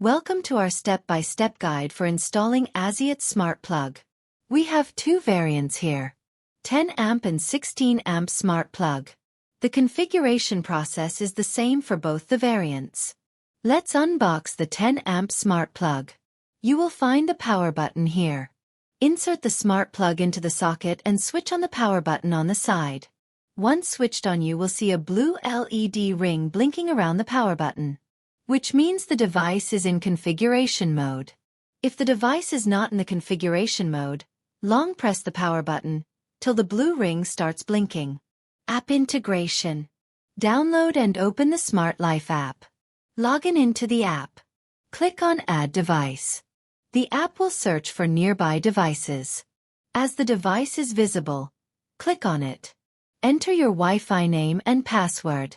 Welcome to our step-by-step guide for installing Aziot Smart Plug. We have two variants here, 10 amp and 16 amp Smart Plug. The configuration process is the same for both the variants. Let's unbox the 10 amp Smart Plug. You will find the power button here. Insert the Smart Plug into the socket and switch on the power button on the side. Once switched on, you will see a blue LED ring blinking around the power button, which means the device is in configuration mode. If the device is not in the configuration mode, long press the power button till the blue ring starts blinking. App integration. Download and open the Smart Life app. Log into the app. Click on Add Device. The app will search for nearby devices. As the device is visible, click on it. Enter your Wi-Fi name and password.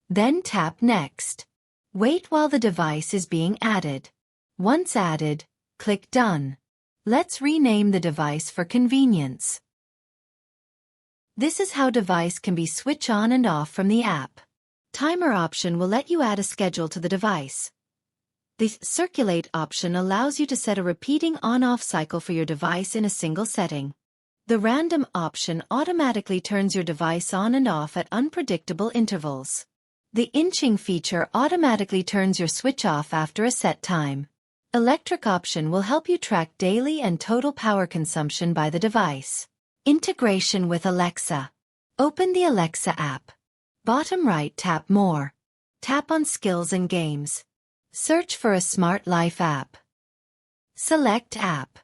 Then tap Next. Wait while the device is being added. Once added, click Done. Let's rename the device for convenience. This is how device can be switched on and off from the app. Timer option will let you add a schedule to the device. The Circulate option allows you to set a repeating on-off cycle for your device in a single setting. The Random option automatically turns your device on and off at unpredictable intervals. The Inching feature automatically turns your switch off after a set time. Electric option will help you track daily and total power consumption by the device. Integration with Alexa. Open the Alexa app. Bottom right, tap More. Tap on Skills and Games. Search for a Smart Life app. Select App.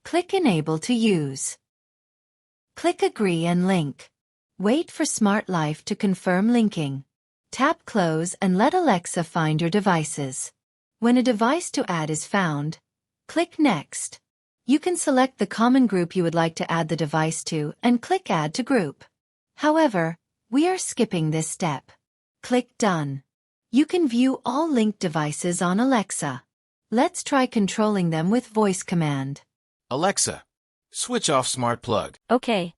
Click Enable to use. Click Agree and Link. Wait for Smart Life to confirm linking. Tap Close and let Alexa find your devices. When a device to add is found, click Next. You can select the common group you would like to add the device to and click Add to Group. However, we are skipping this step. Click Done. You can view all linked devices on Alexa. Let's try controlling them with voice command. Alexa, switch off Smart Plug. Okay.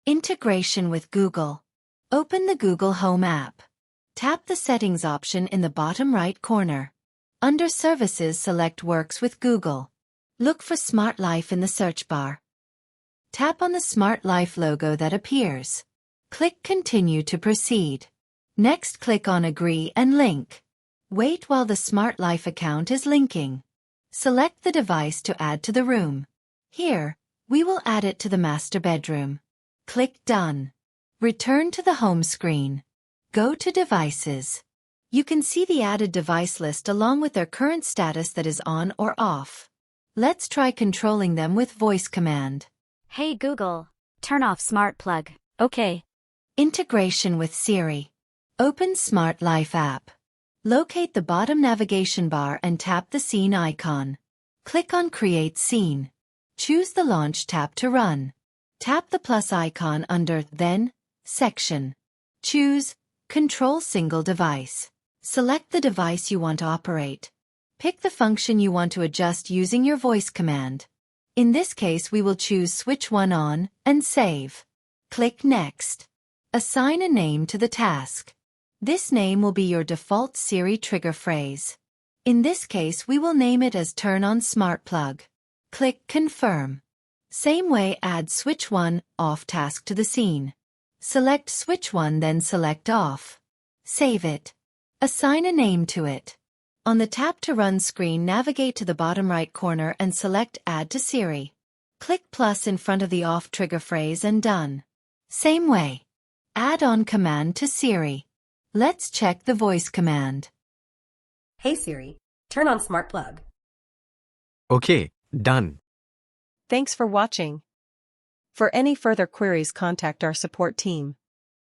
Integration with Google. Open the Google Home app. Tap the Settings option in the bottom right corner. Under Services, select Works with Google. Look for Smart Life in the search bar. Tap on the Smart Life logo that appears. Click Continue to proceed. Next, click on Agree and Link. Wait while the Smart Life account is linking. Select the device to add to the room. Here, we will add it to the master bedroom. Click Done. Return to the home screen. Go to Devices. You can see the added device list along with their current status that is on or off. Let's try controlling them with voice command. Hey Google, turn off Smart Plug. Okay. Integration with Siri. Open Smart Life app. Locate the bottom navigation bar and tap the scene icon. Click on Create Scene. Choose the Launch tab to run. Tap the plus icon under Then, Section. Choose Control Single Device. Select the device you want to operate. Pick the function you want to adjust using your voice command. In this case, we will choose Switch One On and save. Click Next. Assign a name to the task. This name will be your default Siri trigger phrase. In this case, we will name it as Turn on Smart Plug. Click Confirm. Same way, add Switch One Off task to the scene. Select Switch One, then select Off. Save it. Assign a name to it. On the Tap to Run screen, navigate to the bottom right corner and select Add to Siri. Click plus in front of the off trigger phrase and done. Same way. Add on command to Siri. Let's check the voice command. Hey Siri, turn on Smart Plug. Okay, done. Thanks for watching. For any further queries, contact our support team.